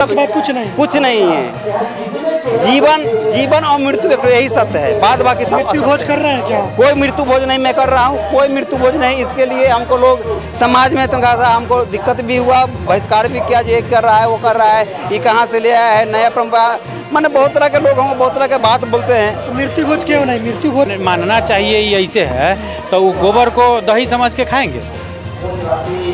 बात कुछ नहीं है। जीवन और मृत्यु यही सत्य है। बाद बाकी सब मृत्यु भोज कर रहे हैं क्या? कोई मृत्यु भोज नहीं मैं कर रहा हूँ, कोई मृत्यु भोज नहीं। इसके लिए हमको लोग समाज में थोड़ा सा हमको दिक्कत भी हुआ, बहिष्कार भी किया। ये कर रहा है, वो कर रहा है, ये कहाँ से ले आया है, नया परंपरा, मैंने बहुत तरह के लोग हमको बहुत तरह के बात बोलते हैं। तो मृत्यु भोज क्यों नहीं? मृत्यु भोज मानना चाहिए। ये ऐसे है तो वो गोबर को दही समझ के खाएंगे।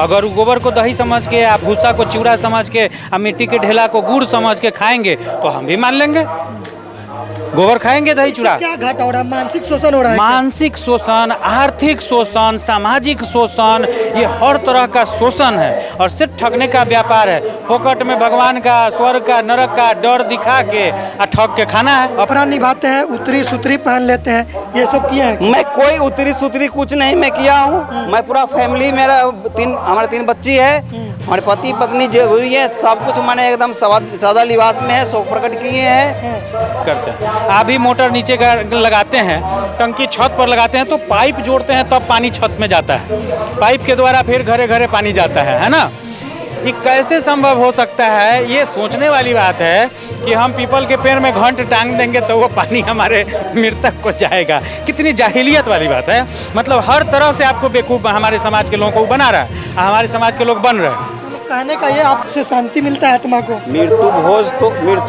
अगर वो गोबर को दही समझ के, आप भूसा को चिवड़ा समझ के, आप मिट्टी के ढेला को गुड़ समझ के खाएंगे तो हम भी मान लेंगे, गोबर खाएंगे, दही चूड़ा। क्या घाटा हो रहा है? मानसिक शोषण हो रहा है? मानसिक शोषण, आर्थिक शोषण, सामाजिक शोषण, ये हर तरह का शोषण है और सिर्फ ठगने का व्यापार है। फोकट में भगवान का, स्वर्ग का, नरक का डर दिखा के ठग के खाना है। अपराध निभाते हैं, उत्तरी सुतरी पहन लेते हैं, ये सब किया है? मैं कोई उत्तरी सुतरी कुछ नहीं मैं किया हूँ। मैं पूरा फैमिली, हमारे 3 बच्ची है, हमारे पति पत्नी जो हुई है, सब कुछ मैंने एकदम सादा लिबास में है, शोक प्रकट किए हैं। करते हैं अभी मोटर नीचे लगाते हैं, टंकी छत पर लगाते हैं तो पाइप जोड़ते हैं, तब पानी छत में जाता है। पाइप के द्वारा फिर घरे घरे पानी जाता है ना। ये कैसे संभव हो सकता है? ये सोचने वाली बात है कि हम पीपल के पेड़ में घंट टांग देंगे तो वो पानी हमारे मृतक को जाएगा। कितनी जाहिलियत वाली बात है। मतलब हर तरह से आपको बेवकूफ़ हमारे समाज के लोगों को बना रहा है, हमारे समाज के लोग बन रहे हैं। कहने का ये आपसे शांति मिलता है आत्मा को। मृत्यु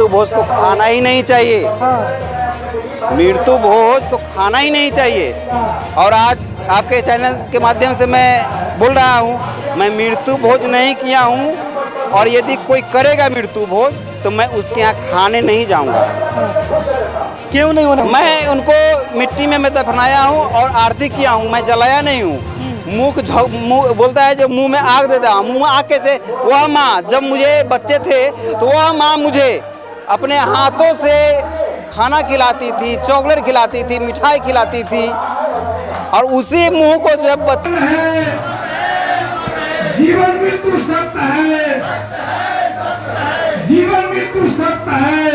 भोज तो खाना ही नहीं चाहिए। हाँ। मृत्यु भोज तो खाना ही नहीं चाहिए। और आज आपके चैनल के माध्यम से मैं बोल रहा हूँ, मैं मृत्यु भोज नहीं किया हूँ, और यदि कोई करेगा मृत्यु भोज तो मैं उसके यहाँ खाने नहीं जाऊँगा। हाँ। क्यों नहीं होना? मैं उनको मिट्टी में मैं दफनाया हूँ और आरती किया हूँ, मैं जलाया नहीं हूँ। मुँह बोलता है जो मुंह में आग देता, मुंह में आग कैसे? वह माँ जब मुझे बच्चे थे तो वह माँ मुझे अपने हाथों से खाना खिलाती थी, चॉकलेट खिलाती थी, मिठाई खिलाती थी, और उसी मुंह को जब जीवन मृत्यु सत्य है, जीवन मृत्यु सत्य है,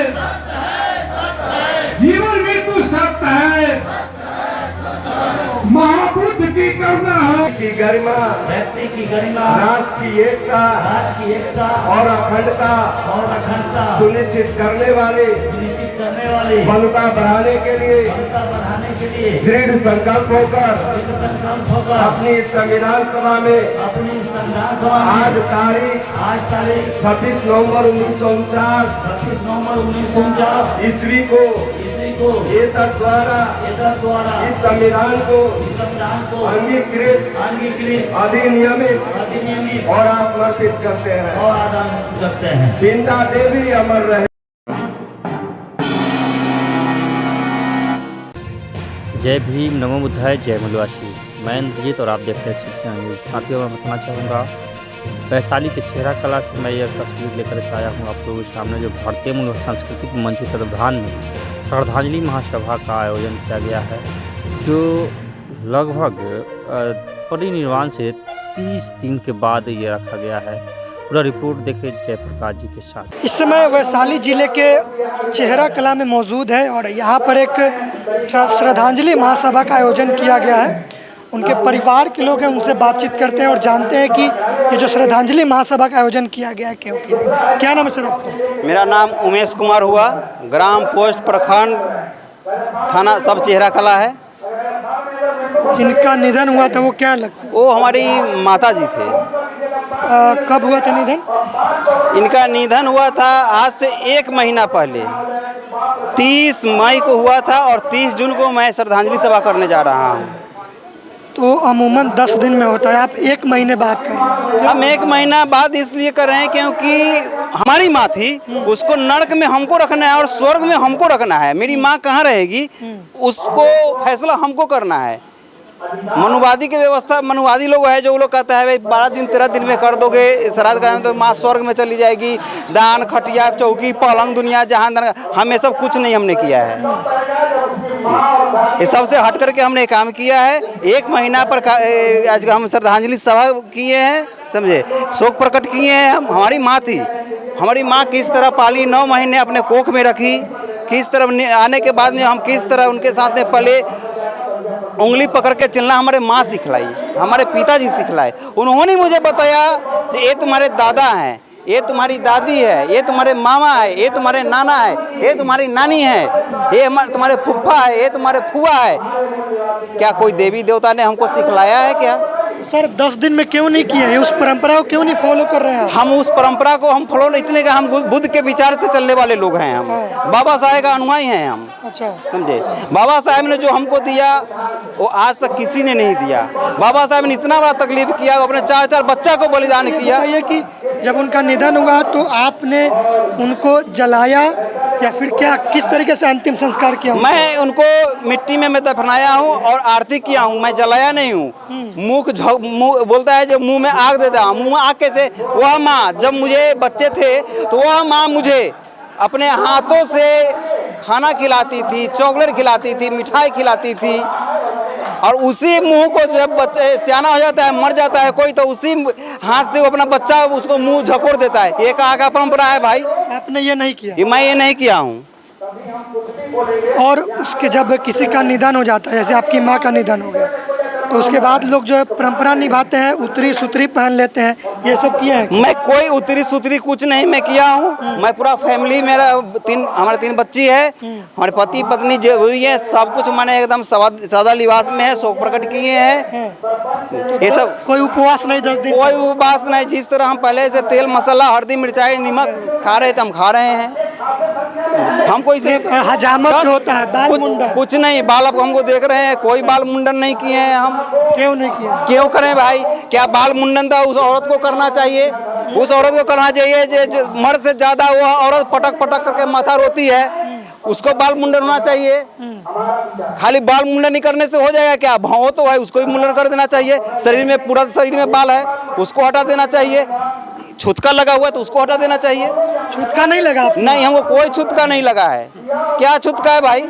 जीवन मृत्यु सत्य है। महाबुद्ध की करुणा है, की गरिमा, व्यक्ति की गरिमा, राष्ट्र की एकता और अखंडता सुनिश्चित करने वाली बलता बढ़ाने के लिए दृढ़ संकल्प होकर अपनी संविधान सभा में आज तारीख 26 नवंबर 1949 ईस्वी को ये तक द्वारा इस संविधान को अंगीकृत अधिनियमित और समर्पित करते हैं। जिंदा देवी अमर रहे। जय भीम, नमो बुद्धाय, जय मूलवासी। मैं इंद्रजीत और आप देख रहे हैं शिक्षा न्यूज। साथियों, मैं बताना चाहूँगा वैशाली के चेहरा कला से मैं यह तस्वीर लेकर के आया हूँ आप लोगों के सामने, जो भारतीय मूल सांस्कृतिक मंच के तत्वाधान में श्रद्धांजलि महासभा का आयोजन किया गया है, जो लगभग परिनिर्वाण से 30 दिन के बाद ये रखा गया है। पूरा रिपोर्ट देखें जयप्रकाश जी के साथ। इस समय वैशाली जिले के चेहरा कला में मौजूद है और यहाँ पर एक श्रद्धांजलि महासभा का आयोजन किया गया है। उनके परिवार के लोग हैं, उनसे बातचीत करते हैं और जानते हैं कि ये जो श्रद्धांजलि महासभा का आयोजन किया गया है क्यों किया गया। क्या नाम है सर आपका? मेरा नाम उमेश कुमार हुआ, ग्राम पोस्ट प्रखंड थाना सब चेहरा कला है। जिनका निधन हुआ था वो क्या लगता है? वो हमारी माता जी थे। कब हुआ था निधन? इनका निधन हुआ था आज से 1 महीना पहले, 30 मई को हुआ था, और 30 जून को मैं श्रद्धांजलि सभा करने जा रहा हूँ। तो अमूमन 10 दिन में होता है, आप 1 महीने बाद कर रहे हैं? हम 1 महीना बाद इसलिए कर रहे हैं क्योंकि हमारी माँ थी, उसको नरक में हमको रखना है और स्वर्ग में हमको रखना है। मेरी माँ कहाँ रहेगी उसको फैसला हमको करना है। मनुवादी की व्यवस्था, मनुवादी लोग है जो लोग कहता है भाई 12 दिन 13 दिन में कर दोगे श्राद्ध कराएंगे तो माँ स्वर्ग में चली जाएगी, दान खटिया चौकी पलंग दुनिया जहान, हमें सब कुछ नहीं हमने किया है। ये सबसे हट करके हमने काम किया है। 1 महीना पर आज हम श्रद्धांजलि सभा किए हैं, समझे, शोक प्रकट किए हैं। हमारी माँ थी, हमारी माँ किस तरह पाली, 9 महीने अपने कोख में रखी, किस तरह आने के बाद में हम किस तरह उनके साथ में पले, उंगली पकड़ के चलना हमारे माँ सिखलाई, हमारे पिताजी सिखलाए। उन्होंने मुझे बताया कि ये तुम्हारे दादा हैं, ये तुम्हारी दादी है, ये तुम्हारे मामा है, ये तुम्हारे नाना है, ये तुम्हारी नानी है, ये तुम्हारे फुफ्फा है, ये तुम्हारे फुआ है। क्या कोई देवी देवता ने हमको सिखलाया है क्या? सर 10 दिन में क्यों नहीं किया है? उस परंपरा को क्यों नहीं फॉलो कर रहे हैं आप? हम उस परंपरा को हम फॉलो इसलिए हम बुद्ध के विचार से चलने वाले लोग हैं। हम बाबा साहेब का अनुयायी हैं हम, अच्छा, समझे। बाबा साहेब ने जो हमको दिया वो आज तक किसी ने नहीं दिया। बाबा साहेब ने इतना बड़ा तकलीफ किया, अपने 4-4 बच्चा को बलिदान किया। बताइए कि जब उनका निधन हुआ तो आपने उनको जलाया या फिर क्या, किस तरीके से अंतिम संस्कार किया? मैं उनको मिट्टी में मैं दफनाया हूँ और आरती किया हूँ, मैं जलाया नहीं हूँ। मुँह बोलता है जो मुंह में आग देता हूँ, मुंह में आग कैसे? वह माँ जब मुझे बच्चे थे तो वह माँ मुझे अपने हाथों से खाना खिलाती थी, चॉकलेट खिलाती थी, मिठाई खिलाती थी। और उसी मुंह को जब बच्चे सियाना हो जाता है, मर जाता है कोई, तो उसी हाथ से वो अपना बच्चा उसको मुंह झकोर देता है। ये कहाँ का परंपरा है भाई? आपने ये नहीं किया? मैं ये नहीं किया हूँ। और उसके जब किसी का निधन हो जाता है, जैसे आपकी माँ का निधन हो गया, तो उसके बाद लोग जो है परंपरा निभाते हैं, उतरी सुतरी पहन लेते हैं, ये सब किए हैं? मैं कोई उतरी सुतरी कुछ नहीं मैं किया हूँ। मैं पूरा फैमिली, हमारे 3 बच्ची है, हमारे पति पत्नी जो हुई है, सब कुछ मैंने एकदम सादा लिबास में है, शोक प्रकट किए हैं। ये सब कोई उपवास नहीं 10 दिन? कोई उपवास नहीं। जिस तरह हम पहले से तेल मसाला हल्दी मिर्चाई नमक खा रहे थे, हम खा रहे हैं। हमको इसे हजामत जो होता है, बाल मुंडन कुछ नहीं। बाल अब हमको देख रहे हैं, कोई बाल मुंडन नहीं किए हैं हम। क्यों नहीं किया? क्यों करें भाई? क्या बाल मुंडन था उस औरत को करना चाहिए? उस औरत को करना चाहिए जो मर्द से ज्यादा वो औरत पटक पटक करके माथा रोती है, उसको बाल मुंडन होना चाहिए। खाली बाल मुंडन नहीं करने से हो जाएगा क्या? भाव तो है, उसको भी मुंडन कर देना चाहिए। शरीर में, पूरा शरीर में बाल है, उसको हटा देना चाहिए। छुतका लगा हुआ है तो उसको हटा देना चाहिए। छुतका नहीं लगा आपको? नहीं, हमको कोई छुतका नहीं लगा है। क्या छुतका है भाई?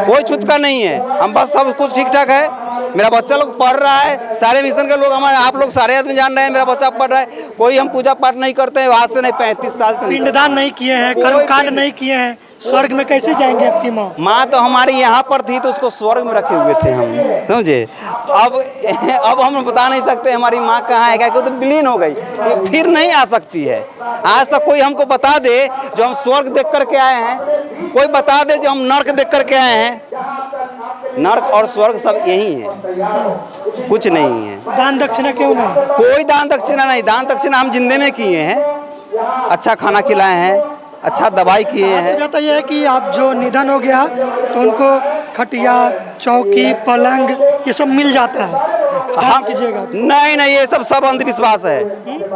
कोई छुतका नहीं है। हम बस सब कुछ ठीक ठाक है। मेरा बच्चा लोग पढ़ रहा है, सारे मिशन के लोग हमारे, आप लोग सारे आदमी जान रहे हैं, मेरा बच्चा पढ़ रहा है। कोई हम पूजा पाठ नहीं करते हैं आज से नहीं, 35 साल से नहीं। पिंडदान नहीं किए हैं, कर्मकांड नहीं किए हैं, स्वर्ग में कैसे जाएंगे आपकी माँ? माँ तो हमारी यहाँ पर थी तो उसको स्वर्ग में रखे हुए थे हम, समझे। अब हम बता नहीं सकते हमारी माँ कहाँ है, क्या तो विलीन हो गई, ये फिर नहीं आ सकती है। आज तक कोई हमको बता दे जो हम स्वर्ग देख करके आए हैं, कोई बता दे जो हम नर्क देख करके आए हैं। नर्क और स्वर्ग सब यही है, कुछ नहीं है। दान दक्षिणा क्यों नहीं? कोई दान दक्षिणा नहीं। दान दक्षिणा हम जिंदे में किए हैं, अच्छा खाना खिलाए हैं, अच्छा दवाई किए हैं। जाता यह है कि आप जो निधन हो गया तो उनको खटिया, चौकी, पलंग ये सब मिल जाता है, दान कीजिएगा? नहीं, ये सब अंधविश्वास है।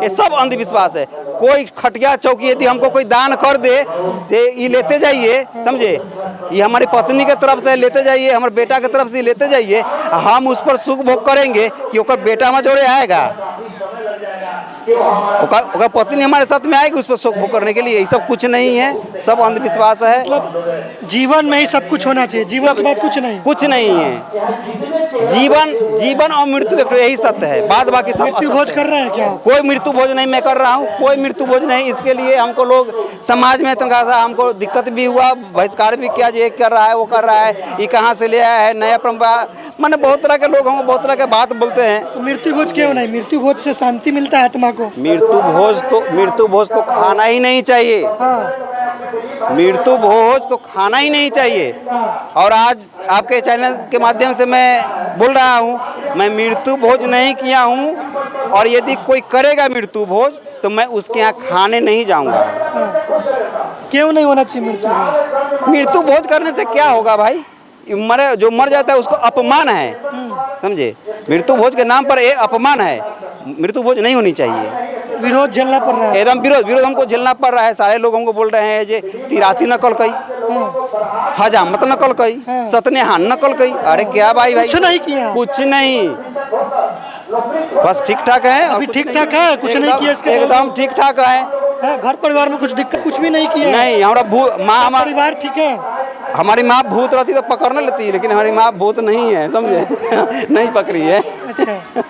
ये सब अंधविश्वास है। कोई खटिया चौकी यदि हमको कोई दान कर दे से ये लेते जाइए, समझे। ये हमारी पत्नी के तरफ से लेते जाइए, हमारे बेटा के तरफ से लेते जाइए। हम उस पर सुख भोग करेंगे कि ओकर बेटा में जोड़े आएगा, ओकर पत्नी हमारे साथ में आएगी उस पर सुख भोग करने के लिए। ये सब कुछ नहीं है, सब अंधविश्वास है। मतलब जीवन में ही सब कुछ होना चाहिए, जीवन के बाद कुछ नहीं? कुछ नहीं है। जीवन और मृत्यु यही सत्य है, बाद बाकी सब मृत्यु भोज कर रहे हैं क्या? कोई मृत्यु भोज नहीं मैं कर रहा हूँ, कोई मृत्यु भोज नहीं। इसके लिए हमको लोग समाज में थोड़ा सा हमको दिक्कत भी हुआ, बहिष्कार भी किया, ये कर रहा है वो कर रहा है, ये कहाँ से ले आया है नया परंपरा। मैंने बहुत तरह के लोग हमको बहुत तरह के बात बोलते हैं। तो मृत्यु भोज क्यों नहीं? मृत्यु भोज से शांति मिलता है आत्मा को। मृत्यु भोज तो खाना ही नहीं चाहिए। हाँ, मृत्यु भोज तो खाना ही नहीं चाहिए। और आज आपके चैनल के माध्यम से मैं बोल रहा हूँ, मैं मृत्यु भोज नहीं किया हूँ, और यदि कोई करेगा मृत्यु भोज तो मैं उसके यहाँ खाने नहीं जाऊँगा। क्यों नहीं होना चाहिए मृत्यु भोज? मृत्यु भोज करने से क्या होगा भाई? जो मर जाता है उसको अपमान है, समझे। मृत्यु भोज के नाम पर ये अपमान है। मृत्यु भोज नहीं होनी चाहिए। विरोध झेलना पड़ रहा है? एकदम विरोध हमको झेलना पड़ रहा है। सारे लोग हमको बोल रहे हैं जे तिराती नकल कई, हजामत नकल कई, सतनेहान नकल कई। अरे क्या भाई कुछ नहीं किया? कुछ नहीं, बस ठीक ठाक है। अभी ठीक ठाक है, कुछ नहीं किया? इसके एकदम ठीक ठाक है। घर परिवार में कुछ दिक्कत कुछ भी नहीं किया? नहीं, हमारा माँ, परिवार ठीक है। हमारी माँ भूत रहती तो पकड़ न लेती, लेकिन हमारी माँ भूत नहीं है, समझे। नहीं पकड़ी है। अच्छा,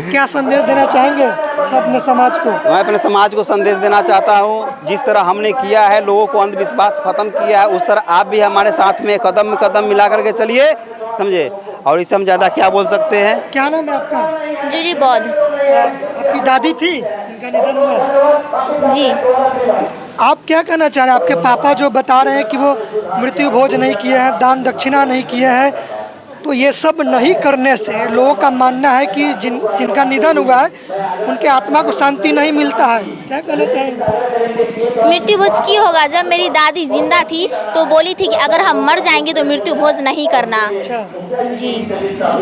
क्या संदेश देना चाहेंगे अपने समाज को? मैं अपने समाज को संदेश देना चाहता हूँ, जिस तरह हमने किया है, लोगों को अंधविश्वास खत्म किया है, उस तरह आप भी हमारे साथ में कदम मिला करके चलिए, समझे। और इससे हम ज़्यादा क्या बोल सकते हैं। क्या नाम है आपका? जूली बौद्ध। आपकी दादी थी? जिनका निधन हुआ। जी। आप क्या कहना चाह रहे हैं? आपके पापा जो बता रहे हैं कि वो मृत्यु भोज नहीं किए हैं, दान दक्षिणा नहीं किए हैं, तो ये सब नहीं करने से लोगों का मानना है कि जिनका निधन हुआ है उनके आत्मा को शांति नहीं मिलता है। क्या कहना चाहेंगे? मृत्यु भोज क्यों होगा? जब मेरी दादी जिंदा थी तो बोली थी कि अगर हम मर जाएंगे तो मृत्यु भोज नहीं करना। अच्छा, जी।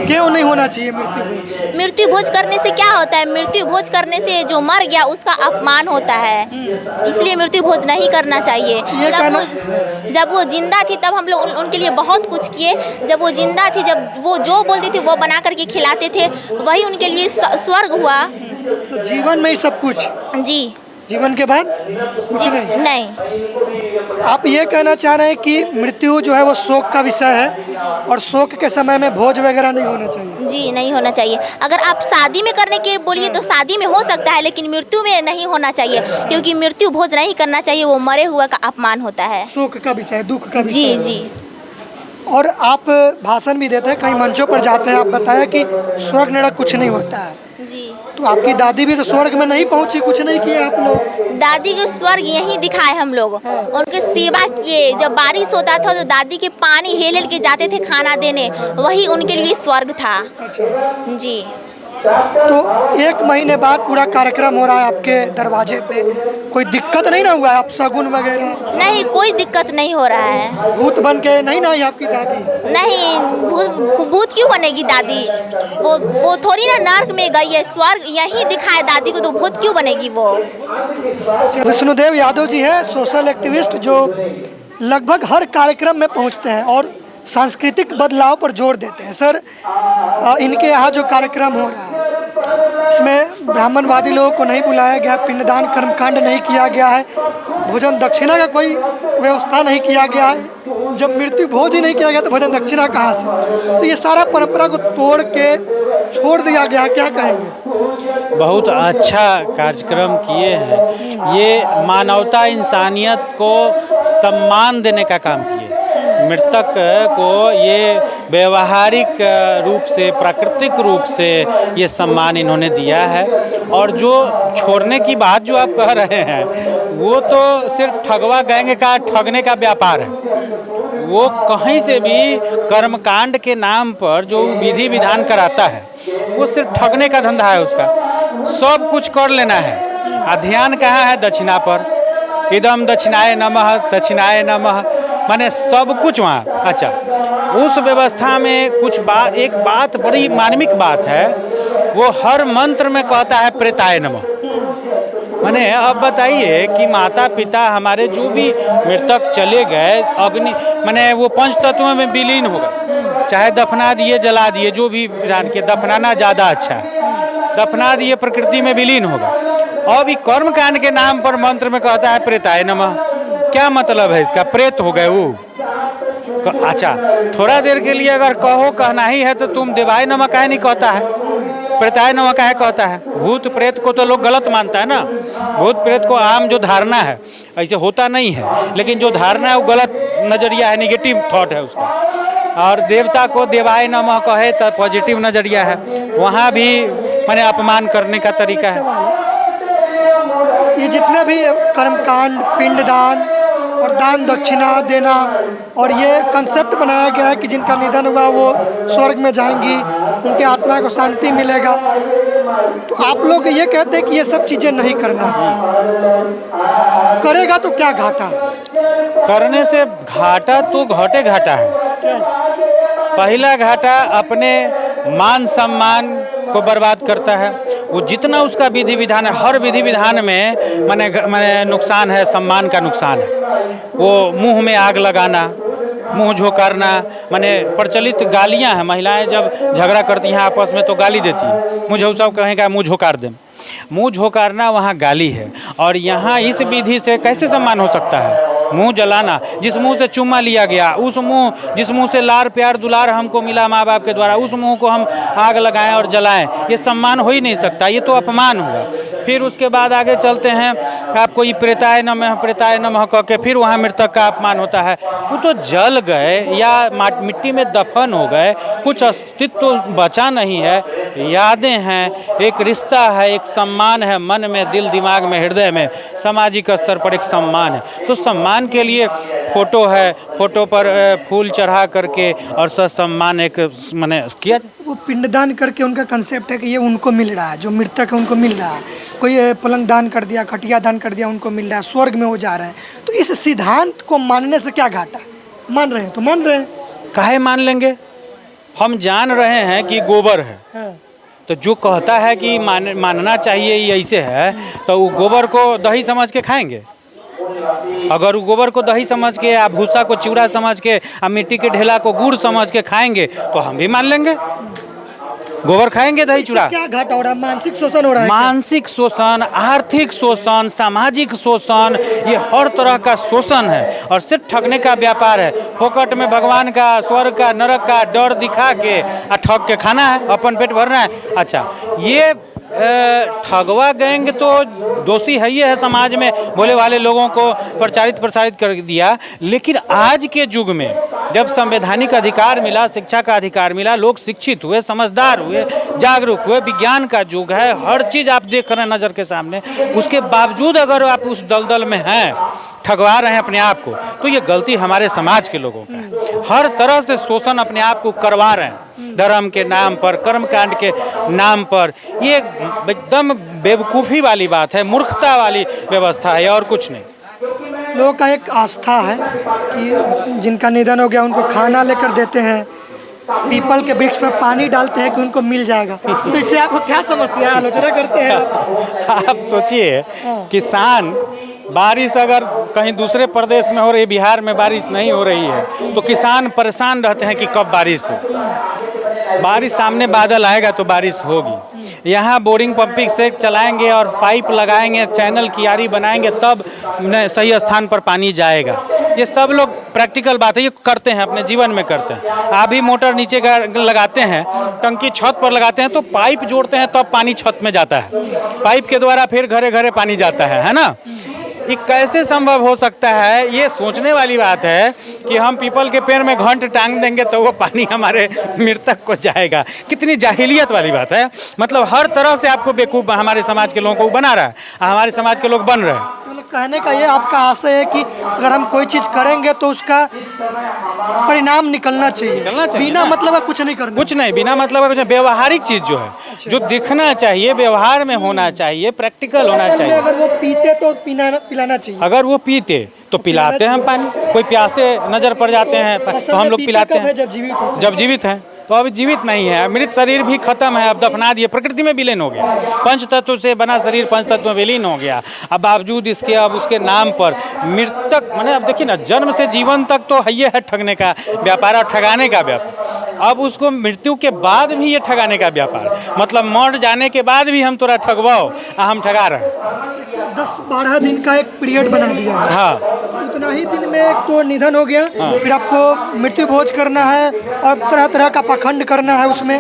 क्यों नहीं होना चाहिए मृत्यु भोज? मृत्यु भोज करने से क्या होता है? मृत्यु भोज करने से जो मर गया उसका अपमान होता है, इसलिए मृत्यु भोज नहीं करना चाहिए। जब वो जिंदा थी तब हम लोग उनके लिए बहुत कुछ किए। जब वो जिंदा थी, जब वो जो बोलती थी वो बना करके खिलाते थे, वही उनके लिए स्वर्ग हुआ। तो जीवन में ही सब कुछ? जी। जीवन के बाद कुछ नहीं? नहीं। आप ये कहना चाह रहे हैं कि मृत्यु जो है वो शोक का विषय है और शोक के समय में भोज वगैरह नहीं होना चाहिए? जी, नहीं होना चाहिए। अगर आप शादी में करने के बोलिए तो शादी में हो सकता है, लेकिन मृत्यु में नहीं होना चाहिए, क्योंकि मृत्यु भोज नहीं करना चाहिए, वो मरे हुए का अपमान होता है। शोक का विषय, दुख का विषय। जी जी। और आप भाषण भी देते हैं, कई मंचों पर जाते हैं, आप बताया कि स्वर्ग नरक कुछ नहीं होता है। जी। तो आपकी दादी भी तो स्वर्ग में नहीं पहुंची, कुछ नहीं किए आप लोग? दादी को स्वर्ग यहीं दिखाए हम लोग, उनके सेवा किए। जब बारिश होता था तो दादी के पानी हेल हेल के जाते थे खाना देने, वही उनके लिए स्वर्ग था। अच्छा। जी। तो 1 महीने बाद पूरा कार्यक्रम हो रहा है आपके दरवाजे पे, कोई दिक्कत नहीं ना हुआ है? आप शगुन वगैरह? नहीं, कोई दिक्कत नहीं हो रहा है। भूत बन के नहीं ना आई आपकी दादी? नहीं, भूत क्यों बनेगी दादी? वो थोड़ी ना नर्क में गई है, स्वर्ग यहीं दिखाए दादी को, तो भूत क्यों बनेगी वो? विष्णुदेव यादव जी हैं सोशल एक्टिविस्ट जो लगभग हर कार्यक्रम में पहुंचते हैं और सांस्कृतिक बदलाव पर जोर देते हैं। सर, इनके यहाँ जो कार्यक्रम हो रहा है इसमें ब्राह्मणवादी लोगों को नहीं बुलाया गया, पिंडदान कर्मकांड नहीं किया गया है, भोजन दक्षिणा का कोई व्यवस्था नहीं किया गया है। जब मृत्यु भोज ही नहीं किया गया तो भोजन दक्षिणा कहाँ से? तो ये सारा परंपरा को तोड़ के छोड़ दिया गया, क्या कहेंगे? बहुत अच्छा कार्यक्रम किए हैं। ये मानवता इंसानियत को सम्मान देने का काम किए। मृतक को ये व्यवहारिक रूप से, प्राकृतिक रूप से ये सम्मान इन्होंने दिया है। और जो छोड़ने की बात जो आप कह रहे हैं, वो तो सिर्फ ठगवा गैंग का ठगने का व्यापार है। वो कहीं से भी कर्मकांड के नाम पर जो विधि विधान कराता है, वो सिर्फ ठगने का धंधा है उसका। सब कुछ कर लेना है। ध्यान कहाँ है? दक्षिणा पर। इदम दक्षिणाय नमः, दक्षिणाय नमः, माने सब कुछ वहाँ। अच्छा, उस व्यवस्था में एक बात बड़ी मार्मिक बात है, वो हर मंत्र में कहता है प्रेताय नमः। माने अब बताइए कि माता पिता हमारे जो भी मृतक चले गए, अग्नि माने वो 5 तत्वों में विलीन हो गए, चाहे दफना दिए, जला दिए, जो भी विधान के, दफनाना ज़्यादा अच्छा है, दफना दिए, प्रकृति में विलीन हो गए। अब ये कर्मकांड के नाम पर मंत्र में कहता है प्रेताय नमः। क्या मतलब है इसका? प्रेत हो गए वो। अच्छा, थोड़ा देर के लिए अगर कहना ही है तो तुम देवाय नमः काहे नहीं कहता है? प्रेताय नमः काहे कहता है? भूत प्रेत को तो लोग गलत मानता है ना। भूत प्रेत को आम जो धारणा है, ऐसे होता नहीं है, लेकिन जो धारणा है वो गलत नज़रिया है, निगेटिव थॉट है उसका। और देवता को देवाय नमः कहे तो पॉजिटिव नज़रिया है, वहाँ भी माने अपमान करने का तरीका है। ये जितने भी कर्मकांड, पिंडदान और दान दक्षिणा देना, और ये कंसेप्ट बनाया गया है कि जिनका निधन हुआ वो स्वर्ग में जाएंगी, उनके आत्मा को शांति मिलेगा, तो आप लोग ये कहते हैं कि ये सब चीज़ें नहीं करना, करेगा तो क्या घाटा? करने से घाटा तो घाटा है। पहला घाटा अपने मान सम्मान को बर्बाद करता है। वो जितना उसका विधि विधान है, हर विधि विधान में माने नुकसान है, सम्मान का नुकसान है। वो मुंह में आग लगाना, मुंह झोंकारना, माने प्रचलित गालियां हैं। महिलाएं जब झगड़ा करती हैं आपस में तो गाली देती हैं, मुझे सब कहेंगे मुंह झोंकार दें। मुंह झोंकारना वहाँ गाली है। और यहाँ इस विधि से कैसे सम्मान हो सकता है? मुंह जलाना, जिस मुंह से चुम्मा लिया गया, उस मुंह, जिस मुंह से लार प्यार दुलार हमको मिला माँ बाप के द्वारा, उस मुंह को हम आग लगाएं और जलाएं, ये सम्मान हो ही नहीं सकता, ये तो अपमान हुआ। फिर उसके बाद आगे चलते हैं, आपको ये प्रेताय नमः कह के फिर वहाँ मृतक का अपमान होता है। वो तो जल गए या मिट्टी में दफन हो गए, कुछ अस्तित्व बचा नहीं है, यादें हैं, एक रिश्ता है, एक सम्मान है, मन में, दिल दिमाग में, हृदय में, सामाजिक स्तर पर एक सम्मान है। तो सम्मान के लिए फ़ोटो है, फ़ोटो पर फूल चढ़ा करके और सम्मान एक मैंने किया। वो पिंडदान करके उनका कंसेप्ट है कि ये उनको मिल रहा है, जो मृतक है उनको मिल रहा है। कोई पलंग दान कर दिया, खटिया दान कर दिया, उनको मिल रहा है, स्वर्ग में वो जा रहे हैं। तो इस सिद्धांत को मानने से क्या घाटा? मान रहे हैं तो मान रहे हैं। काहे मान लेंगे? हम जान रहे हैं कि गोबर है, हाँ। तो जो कहता है कि मानना चाहिए ये ऐसे है, तो वो गोबर को दही समझ के खाएंगे? अगर वो गोबर को दही समझ के या भूसा को चिवड़ा समझ के या मिट्टी के ढेला को गुड़ समझ के खाएंगे तो हम भी मान लेंगे, गोबर खाएंगे, दही चूड़ा। क्या घाटा हो रहा है? मानसिक शोषण हो रहा है। मानसिक शोषण, आर्थिक शोषण, सामाजिक शोषण, ये हर तरह का शोषण है और सिर्फ ठगने का व्यापार है। फोकट में भगवान का, स्वर्ग का, नरक का डर दिखा के ठग के खाना है, अपन पेट भरना है। अच्छा, ये ठगवा गैंग तो दोषी है ही है, समाज में भोले वाले लोगों को प्रसारित कर दिया। लेकिन आज के युग में जब संवैधानिक अधिकार मिला, शिक्षा का अधिकार मिला, लोग शिक्षित हुए, समझदार हुए, जागरूक हुए, विज्ञान का युग है, हर चीज़ आप देख रहे हैं नज़र के सामने, उसके बावजूद अगर आप उस दलदल में हैं, ठगवा रहे हैं अपने आप को, तो ये गलती हमारे समाज के लोगों का है। हर तरह से शोषण अपने आप को करवा रहे हैं, धर्म के नाम पर, कर्मकांड के नाम पर। ये एकदम बेवकूफ़ी वाली बात है, मूर्खता वाली व्यवस्था है और कुछ नहीं। लोगों का एक आस्था है कि जिनका निधन हो गया उनको खाना लेकर देते हैं, पीपल के वृक्ष पर पानी डालते हैं कि उनको मिल जाएगा। तो इससे आपको क्या समस्या है? आलोचना करते हैं आप सोचिए, किसान, बारिश अगर कहीं दूसरे प्रदेश में हो रही, बिहार में बारिश नहीं हो रही है, तो किसान परेशान रहते हैं कि कब बारिश हो। बारिश सामने बादल आएगा तो बारिश होगी। यहाँ बोरिंग पंपिंग सेट चलाएंगे और पाइप लगाएंगे, चैनल कियारी बनाएंगे, तब सही स्थान पर पानी जाएगा। ये सब लोग प्रैक्टिकल बात है, ये करते हैं, अपने जीवन में करते हैं। आप भी मोटर नीचे लगाते हैं, टंकी छत पर लगाते हैं, तो पाइप जोड़ते हैं तब पानी छत में जाता है, पाइप के द्वारा फिर घरे घरे पानी जाता है ना। ये कैसे संभव हो सकता है? ये सोचने वाली बात है कि हम पीपल के पेड़ में घंट टांग देंगे तो वो पानी हमारे मृतक को जाएगा। कितनी जाहिलियत वाली बात है। मतलब हर तरह से आपको बेवकूफ़ हमारे समाज के लोगों को बना रहा है, हमारे समाज के लोग बन रहे हैं। मतलब कहने का ये आपका आशय है कि अगर हम कोई चीज़ करेंगे तो उसका परिणाम निकलना चाहिए, बिना मतलब कुछ नहीं करना, कुछ नहीं, बिना मतलब व्यवहारिक चीज़ जो है, जो दिखना चाहिए, व्यवहार में होना चाहिए, प्रैक्टिकल होना चाहिए। अगर वो पीते तो पिलाना चाहिए। अगर वो पीते तो पिलाते हैं हम पानी, कोई प्यासे नज़र पड़ जाते हैं तो हम लोग पिलाते हैं जब जीवित हैं। तो अभी जीवित नहीं है, मृत शरीर भी खत्म है, अब दफना दिए, प्रकृति में विलीन हो गया, पंच तत्व से बना शरीर पंच तत्व में विलीन हो गया। अब बावजूद इसके अब उसके नाम पर मृतक, मैंने अब देखिए ना, जन्म से जीवन तक तो है ठगने का व्यापार और ठगाने का व्यापार। अब उसको मृत्यु के बाद भी ये ठगाने का व्यापार, मतलब मर जाने के बाद भी हम तोरा ठगवाओ, हम ठगा रहे हैं। 10-12 दिन का एक पीरियड बना दिया है। हाँ, उतना ही दिन में एक तो निधन हो गया, फिर आपको मृत्यु भोज करना है और तरह तरह का पाखंड करना है उसमें।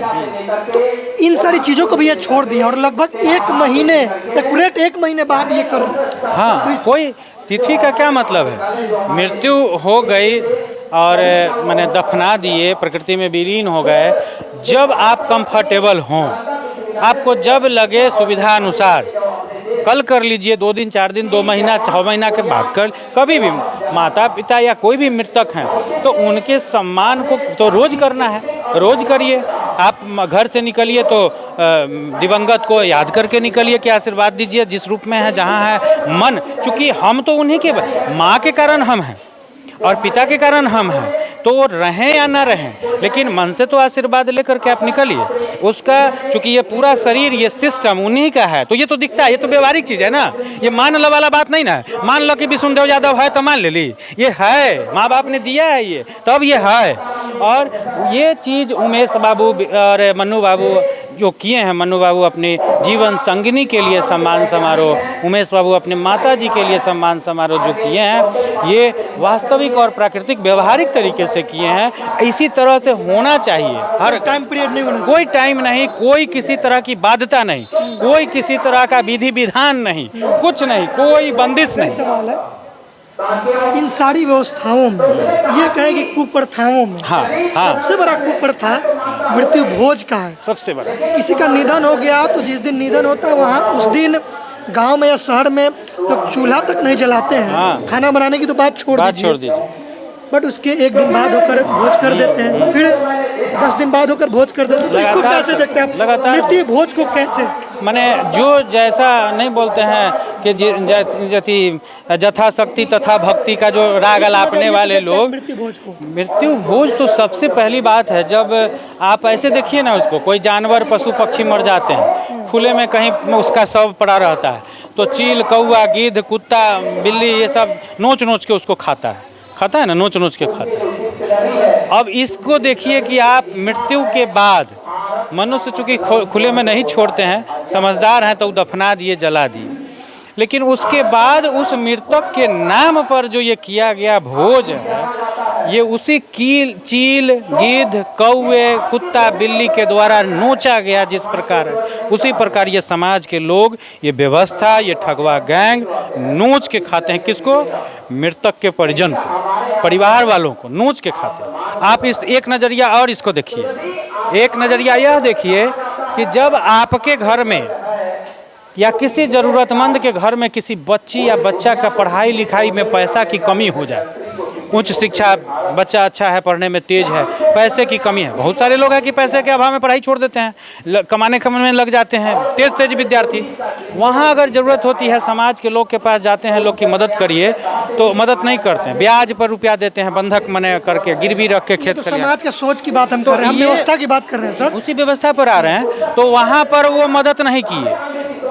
तो इन सारी चीज़ों को भी ये छोड़ दिया और लगभग 1 महीने, एक्यूरेट 1 महीने बाद ये कर। हाँ, तो कोई तिथि का क्या मतलब है? मृत्यु हो गई और मैंने दफना दिए, प्रकृति में विलीन हो गए। जब आप कंफर्टेबल हों, आपको जब लगे सुविधा अनुसार, कल कर लीजिए, 2 दिन 4 दिन 2 महीना 6 महीना के बाद कर, कभी भी माता पिता या कोई भी मृतक हैं तो उनके सम्मान को तो रोज़ करना है, रोज़ करिए। आप घर से निकलिए तो दिवंगत को याद करके निकलिए कि आशीर्वाद दीजिए, जिस रूप में है, जहाँ है मन। चूँकि हम तो उन्हीं के, माँ के कारण हम हैं और पिता के कारण हम हैं, तो वो रहें या ना रहें, लेकिन मन से तो आशीर्वाद लेकर के आप निकलिए उसका। चूँकि ये पूरा शरीर, ये सिस्टम उन्हीं का है, तो ये तो दिखता है, ये तो व्यवहारिक चीज़ है ना, ये मान लो वाला बात नहीं ना। मान लो कि विष्णुदेव यादव है तो मान ले ली, ये है, माँ बाप ने दिया है ये, तब ये है। और ये चीज़ उमेश बाबू और मन्नू बाबू जो किए हैं, मन्नू बाबू अपने जीवन संगिनी के लिए सम्मान समारोह, उमेश बाबू अपने माता जी के लिए सम्मान समारोह जो किए हैं, ये वास्तविक और प्राकृतिक व्यवहारिक तरीके से किए हैं। इसी तरह से होना चाहिए। हर टाइम पीरियड नहीं होना, कोई टाइम नहीं, कोई किसी तरह की बाध्यता नहीं, कोई किसी तरह का विधि विधान नहीं, कुछ नहीं, कोई बंदिश नहीं। सवाल है इन सारी व्यवस्थाओं में ये कहें कि कुप्रथाओं में हाँ, हाँ। सबसे बड़ा कुप्रथा मृत्यु भोज का है। सबसे बड़ा। किसी का निधन हो गया तो जिस दिन निधन होता है वहाँ उस दिन गांव में या शहर में लोग चूल्हा तक नहीं जलाते हैं। हाँ। खाना बनाने की तो बात छोड़ दीजिए, बट उसके एक दिन बाद होकर भोज कर देते हैं, फिर 10 दिन बाद होकर भोज कर देते हैं। तो इसको कैसे देखते हैं आप? लगातार मृत्यु भोज को कैसे? माने जो जैसा नहीं बोलते हैं कि जति यथाशक्ति तथा भक्ति का जो राग अलापने वाले लोग, मृत्यु भोज को, मृत्यु भोज तो सबसे पहली बात है। जब आप ऐसे देखिए ना, उसको कोई जानवर पशु पक्षी मर जाते हैं, खुले में कहीं उसका शव पड़ा रहता है, तो चील, कौआ, गिद्ध, कुत्ता, बिल्ली ये सब नोच नोच के उसको खाता है ना, नोच नोच के खाता है। अब इसको देखिए कि आप मृत्यु के बाद मनुष्य चूँकि खुले में नहीं छोड़ते हैं, समझदार हैं, तो दफना दिए, जला दिए, लेकिन उसके बाद उस मृतक के नाम पर जो ये किया गया भोज है, ये उसी चील, गिद्ध, कौवे, कुत्ता, बिल्ली के द्वारा नोचा गया जिस प्रकार है, उसी प्रकार ये समाज के लोग, ये व्यवस्था, ये ठगवा गैंग नोच के खाते हैं। किसको? मृतक के परिजन को, परिवार वालों को नोच के खाते हैं। आप इस एक नज़रिया और इसको देखिए, एक नज़रिया यह देखिए कि जब आपके घर में या किसी ज़रूरतमंद के घर में किसी बच्ची या बच्चा का पढ़ाई लिखाई में पैसा की कमी हो जाए, उच्च शिक्षा, बच्चा अच्छा है, पढ़ने में तेज है, पैसे की कमी है, बहुत सारे लोग हैं कि पैसे के अभाव में पढ़ाई छोड़ देते हैं, कमाने में लग जाते हैं, तेज विद्यार्थी, वहाँ अगर ज़रूरत होती है समाज के लोग के पास जाते हैं, लोग की मदद करिए, तो मदद नहीं करते हैं, ब्याज पर रुपया देते हैं, बंधक मने करके, गिरवी रख के खेत। तो समाज के सोच की बात हम कर रहे हैं, हम व्यवस्था की बात कर रहे हैं सर। उसी व्यवस्था पर आ रहे हैं, तो वहाँ पर वो मदद नहीं किए।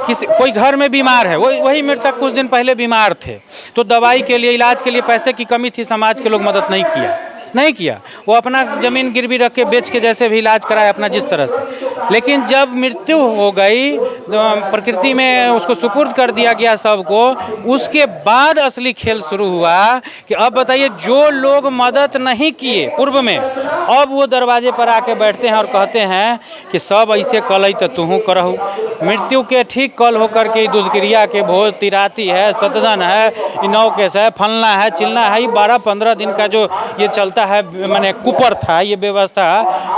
कोई घर में बीमार है, वही मृतक कुछ दिन पहले बीमार थे, तो दवाई के लिए, इलाज के लिए पैसे की कमी थी, समाज के लोग मदद नहीं किया। वो अपना ज़मीन गिरवी रख के बेच के जैसे भी इलाज कराया अपना जिस तरह से। लेकिन जब मृत्यु हो गई, प्रकृति में उसको सुपुर्द कर दिया गया सबको, उसके बाद असली खेल शुरू हुआ कि अब बताइए, जो लोग मदद नहीं किए पूर्व में, अब वो दरवाजे पर आके बैठते हैं और कहते हैं कि सब ऐसे कल तो तू करहु। मृत्यु के ठीक कल होकर के दूधक्रिया के भोज, तिराती है, सतदन है, नौकेश है, फलना है, चिलना है, 12-15 दिन का जो ये चलता है, मैंने कुपर था ये व्यवस्था।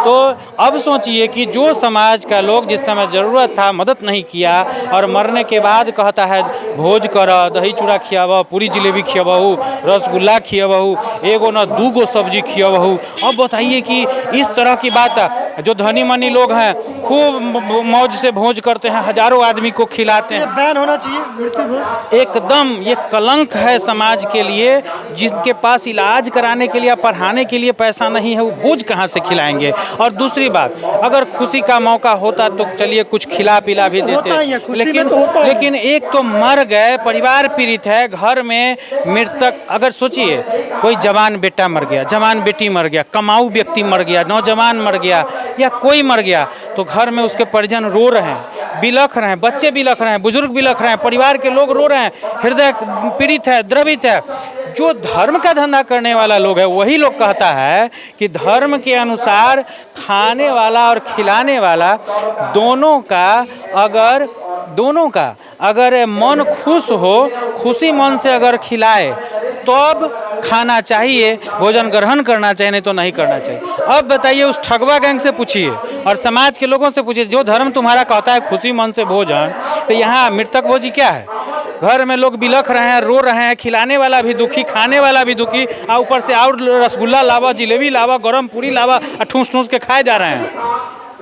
तो अब सोचिए कि जो समाज का लोग जिस समय ज़रूरत था मदद नहीं किया, और मरने के बाद कहता है भोज कर, दही चूड़ा खियाबहु, पूरी जिलेबी खियाबहु, रसगुल्ला खियाबहु, एगो न दूगो सब्जी खियाबहु। अब बताइए कि इस तरह की बात, जो धनी मनी लोग हैं खूब मौज से भोज करते हैं, हजारों आदमी को खिलाते हैं। बैन होना चाहिए मृत्यु भोज। एकदम ये कलंक है समाज के लिए। जिनके पास इलाज कराने के लिए, पढ़ाने के लिए पैसा नहीं है, वो भोज कहाँ से खिलाएंगे? और दूसरी बात, अगर खुशी का मौका होता तो चलिए कुछ खिला पिला भी देते, लेकिन एक तो मर गए, परिवार पीड़ित है, घर में मृतक, अगर सोचिए कोई जवान बेटा मर गया, जवान बेटी मर गया, कमाऊ व्यक्ति मर गया, नौजवान मर गया, या कोई मर गया, तो घर में उसके परिजन रो रहे हैं, बिलख रहे हैं, बच्चे बिलख रहे हैं, बुजुर्ग बिलख रहे हैं, परिवार के लोग रो रहे हैं, हृदय पीड़ित है, द्रवित है। जो धर्म का धंधा करने वाला लोग है, वही लोग कहता है कि धर्म के अनुसार खाने वाला और खिलाने वाला दोनों का अगर मन खुश हो, खुशी मन से अगर खिलाए तब खाना चाहिए, भोजन ग्रहण करना चाहिए, नहीं तो नहीं करना चाहिए। अब बताइए, उस ठगवा गैंग से पूछिए और समाज के लोगों से पूछिए, जो धर्म तुम्हारा कहता है खुशी मन से भोजन, तो यहाँ मृतक भोजी क्या है? घर में लोग बिलख रहे हैं, रो रहे हैं, खिलाने वाला भी दुखी, खाने वाला भी दुखी, और ऊपर से और रसगुल्ला लावा, जिलेबी लावा, गरम पूरी लावा, ठूस ठूस के खाए जा रहे हैं।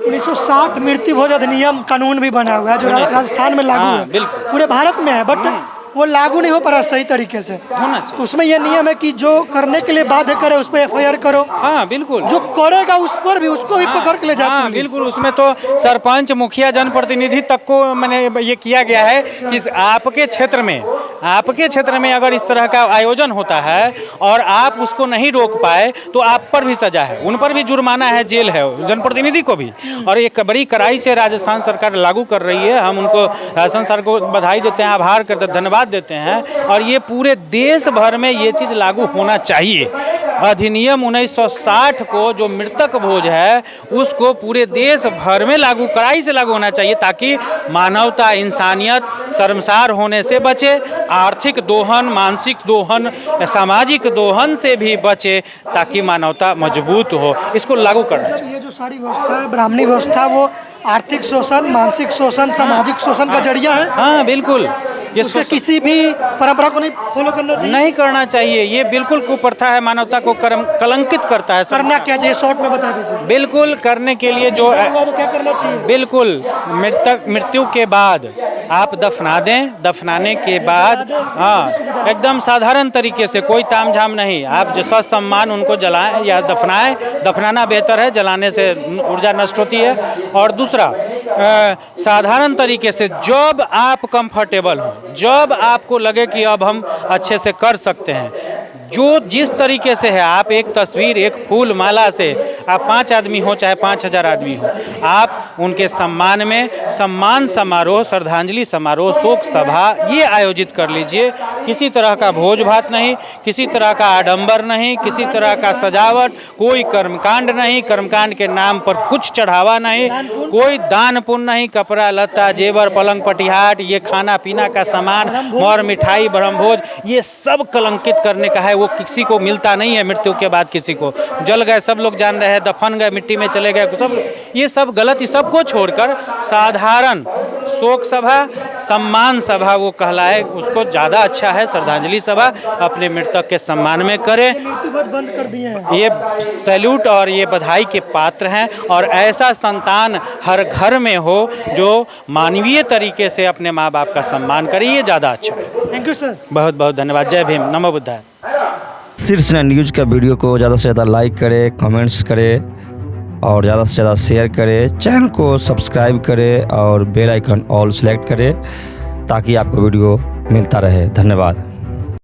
1960 मृत्यु भोज अधिनियम कानून भी बना हुआ है जो राजस्थान में लागू है, बिल्कुल पूरे भारत में है, बट वो लागू नहीं हो पा रहा सही तरीके से। तो उसमें यह नियम है कि जो करने के लिए बाध्य करे उस पर एफआईआर करो। हाँ बिल्कुल, जो करेगा उस पर भी, उसको भी पकड़ के ले जाए। हाँ बिल्कुल, उसमें तो सरपंच, मुखिया, जनप्रतिनिधि तक को मैंने ये किया गया है कि आपके क्षेत्र में अगर इस तरह का आयोजन होता है और आप उसको नहीं रोक पाए तो आप पर भी सजा है, उन पर भी जुर्माना है, जेल है, जनप्रतिनिधि को भी। और एक बड़ी कड़ाई से राजस्थान सरकार लागू कर रही है। हम उनको, राजस्थान सरकार को बधाई देते हैं, आभार करते हैं, धन्यवाद देते हैं। और ये पूरे देश भर में ये चीज़ लागू होना चाहिए। अधिनियम 1960 को जो मृतक भोज है उसको पूरे देश भर में लागू, कड़ाई से लागू होना चाहिए, ताकि मानवता, इंसानियत शर्मसार होने से बचे, आर्थिक दोहन, मानसिक दोहन, सामाजिक दोहन से भी बचे, ताकि मानवता मजबूत हो। इसको लागू करना चाहिए। मतलब ये जो सारी व्यवस्था है, ब्राह्मणी व्यवस्था, वो आर्थिक शोषण, मानसिक शोषण, सामाजिक शोषण का जरिया है। हाँ बिल्कुल, ये उसके किसी भी परंपरा को नहीं फॉलो करना चाहिए, नहीं करना चाहिए। ये बिल्कुल कुप्रथा है, मानवता को कलंकित करता है। करना क्या चाहिए, शॉर्ट में बता दीजिए। बिल्कुल करने के लिए जो तो क्या करना चाहिए? बिल्कुल मृत्यु के बाद आप दफना दें, दफनाने के बाद हाँ एकदम साधारण तरीके से, कोई तामझाम नहीं, आप जो ससम्मान उनको जलाएं या दफनाएं। दफनाना बेहतर है, जलाने से ऊर्जा नष्ट होती है। और दूसरा साधारण तरीके से, जब आप कंफर्टेबल हो, जब आपको लगे कि अब हम अच्छे से कर सकते हैं, जो जिस तरीके से है, आप एक तस्वीर, एक फूल माला से, आप 5 आदमी हो चाहे 5000 आदमी हो, आप उनके सम्मान में सम्मान समारोह, श्रद्धांजलि समारोह, शोक सभा ये आयोजित कर लीजिए। किसी तरह का भोज भात नहीं, किसी तरह का आडंबर नहीं, किसी तरह का सजावट, कोई कर्मकांड नहीं, कर्मकांड के नाम पर कुछ चढ़ावा नहीं, कोई दान पुण्य नहीं, कपड़ा लत्ता, जेवर, पलंग पटिहाट, ये खाना पीना का सामान, मौर मिठाई, ब्रह्मभोज, ये सब कलंकित करने का है। वो किसी को मिलता नहीं है मृत्यु के बाद, किसी को जल गए, सब लोग जान रहे हैं, दफन गए, मिट्टी में चले गए, सब ये सब गलत। इस सब को छोड़कर साधारण शोक सभा, सम्मान सभा वो कहलाए, उसको ज़्यादा अच्छा है। श्रद्धांजलि सभा अपने मृतक के सम्मान में करें। मृत्यु भोज बंद कर दिए हैं, ये सैल्यूट और ये बधाई के पात्र हैं। और ऐसा संतान हर घर में हो जो मानवीय तरीके से अपने माँ बाप का सम्मान करे, ये ज़्यादा अच्छा है। Thank you sir. बहुत बहुत धन्यवाद। जय भीम, नमो बुद्धाय। शीर्ष न्यूज़ का वीडियो को ज़्यादा से ज़्यादा लाइक करें, कमेंट्स करें और ज़्यादा से ज़्यादा शेयर करें। चैनल को सब्सक्राइब करें और बेल आइकन ऑल सेलेक्ट करें, ताकि आपको वीडियो मिलता रहे। धन्यवाद।